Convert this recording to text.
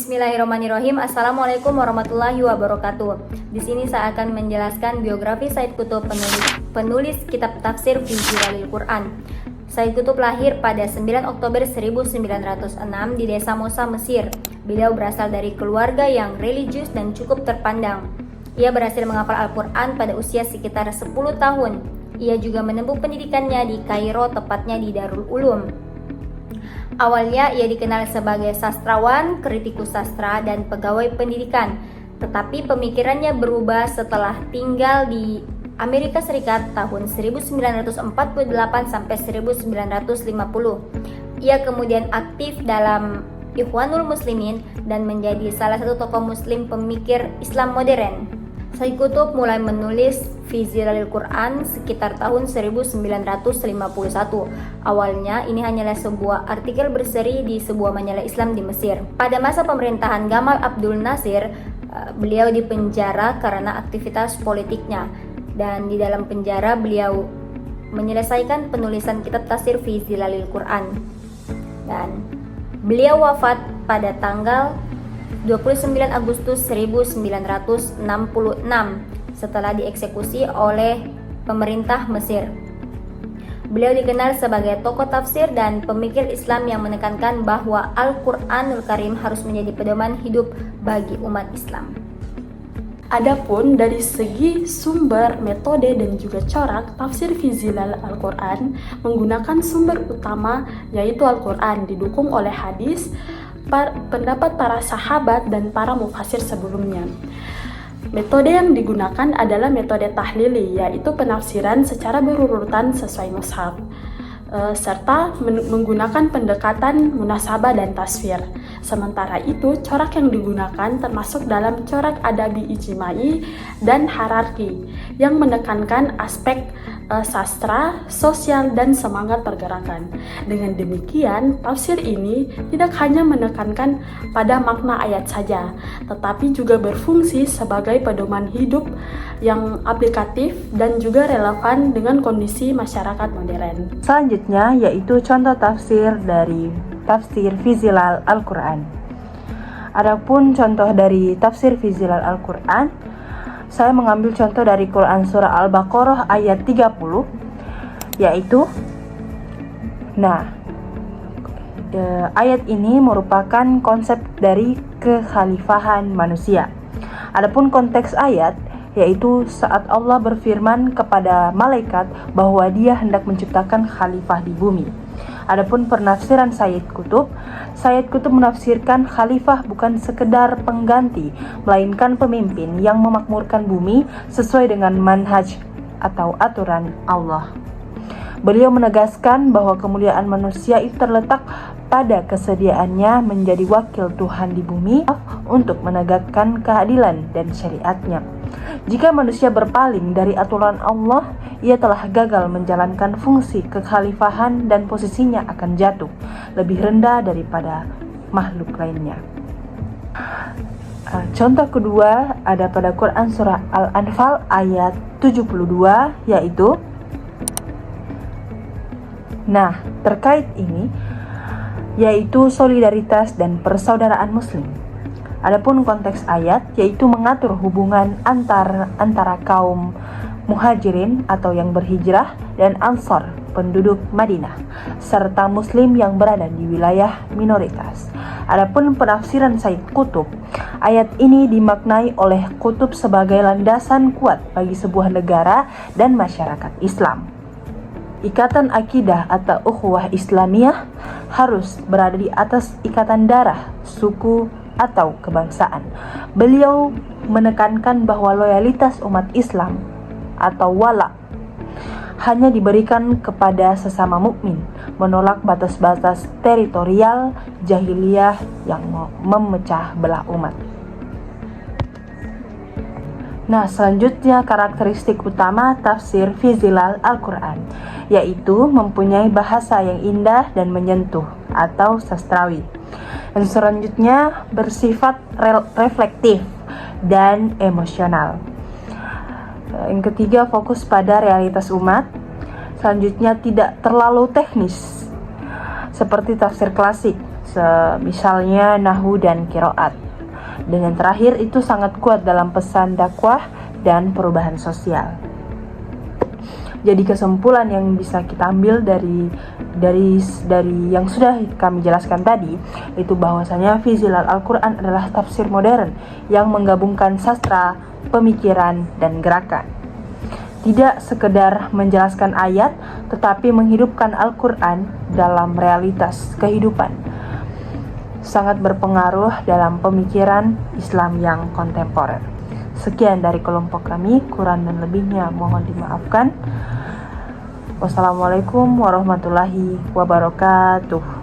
Bismillahirrahmanirrahim. Assalamualaikum warahmatullahi wabarakatuh. Di sini saya akan menjelaskan biografi Said Qutb, penulis kitab tafsir fi Zilalil Quran. Said Qutb lahir pada 9 Oktober 1906 di desa Mosa, Mesir. Beliau berasal dari keluarga yang religius dan cukup terpandang. Ia berhasil menghafal Al-Quran pada usia sekitar 10 tahun. Ia juga menempuh pendidikannya di Kairo, tepatnya di Darul Ulum. Awalnya ia dikenal sebagai sastrawan, kritikus sastra, dan pegawai pendidikan. Tetapi pemikirannya berubah setelah tinggal di Amerika Serikat tahun 1948 sampai 1950. Ia kemudian aktif dalam Ikhwanul Muslimin dan menjadi salah satu tokoh muslim pemikir Islam modern. Said Qutb mulai menulis fi Zilalil Quran sekitar tahun 1951. Awalnya ini hanyalah sebuah artikel berseri di sebuah majalah Islam di Mesir. Pada masa pemerintahan Gamal Abdul Nasir, beliau dipenjara karena aktivitas politiknya, dan di dalam penjara beliau menyelesaikan penulisan kitab tafsir fi Zilalil Quran. Dan beliau wafat pada tanggal 29 Agustus 1966 setelah dieksekusi oleh pemerintah Mesir. Beliau dikenal sebagai tokoh tafsir dan pemikir Islam yang menekankan bahwa Al-Quranul Karim harus menjadi pedoman hidup bagi umat Islam. Adapun dari segi sumber, metode, dan juga corak, tafsir fi Zilal Al-Quran menggunakan sumber utama yaitu Al-Quran, didukung oleh hadis, pendapat para sahabat, dan para mufassir sebelumnya. Metode yang digunakan adalah metode tahlili, yaitu penafsiran secara berurutan sesuai mushaf, serta menggunakan pendekatan munasabah dan tasfir. Sementara itu, corak yang digunakan termasuk dalam corak adabi ijtimai dan hierarki yang menekankan aspek sastra, sosial, dan semangat pergerakan. Dengan demikian, tafsir ini tidak hanya menekankan pada makna ayat saja, tetapi juga berfungsi sebagai pedoman hidup yang aplikatif dan juga relevan dengan kondisi masyarakat modern. Selanjutnya yaitu contoh tafsir dari tafsir fi Zilal Al-Quran. Adapun contoh dari tafsir fi Zilal Al-Quran, saya mengambil contoh dari Quran surah Al-Baqarah ayat 30, yaitu ayat ini merupakan konsep dari kekhalifahan manusia. Adapun konteks ayat yaitu saat Allah berfirman kepada malaikat bahwa Dia hendak menciptakan khalifah di bumi. Adapun penafsiran Said Qutb menafsirkan khalifah bukan sekedar pengganti, melainkan pemimpin yang memakmurkan bumi sesuai dengan manhaj atau aturan Allah. Beliau menegaskan bahwa kemuliaan manusia itu terletak pada kesediaannya menjadi wakil Tuhan di bumi untuk menegakkan keadilan dan syariatnya. Jika manusia berpaling dari aturan Allah, ia telah gagal menjalankan fungsi kekhalifahan dan posisinya akan jatuh lebih rendah daripada makhluk lainnya. Contoh kedua ada pada Quran surah Al-Anfal ayat 72, yaitu terkait ini yaitu solidaritas dan persaudaraan muslim. Adapun konteks ayat yaitu mengatur hubungan antara kaum muhajirin atau yang berhijrah dan ansar penduduk Madinah serta muslim yang berada di wilayah minoritas. Adapun penafsiran Said Qutb, ayat ini dimaknai oleh Qutb sebagai landasan kuat bagi sebuah negara dan masyarakat Islam. Ikatan akidah atau ukhuwah Islamiyah harus berada di atas ikatan darah, suku, atau kebangsaan. Beliau menekankan bahwa loyalitas umat Islam atau wala hanya diberikan kepada sesama mukmin, menolak batas-batas teritorial jahiliyah yang memecah belah umat. Selanjutnya karakteristik utama tafsir fi Zilal Al-Quran, yaitu mempunyai bahasa yang indah dan menyentuh atau sastrawi. Dan selanjutnya bersifat reflektif dan emosional. Yang ketiga fokus pada realitas umat. Selanjutnya tidak terlalu teknis seperti tafsir klasik. misalnya nahu dan qiraat. Dan yang terakhir itu sangat kuat dalam pesan dakwah dan perubahan sosial. Jadi kesimpulan yang bisa kita ambil dari yang sudah kami jelaskan tadi itu bahwasanya fi zilal Al-Quran adalah tafsir modern yang menggabungkan sastra, pemikiran, dan gerakan. Tidak sekedar menjelaskan ayat, tetapi menghidupkan Al-Quran dalam realitas kehidupan. Sangat berpengaruh dalam pemikiran Islam yang kontemporer. Sekian dari kelompok kami, kurang dan lebihnya mohon dimaafkan. Wassalamualaikum warahmatullahi wabarakatuh.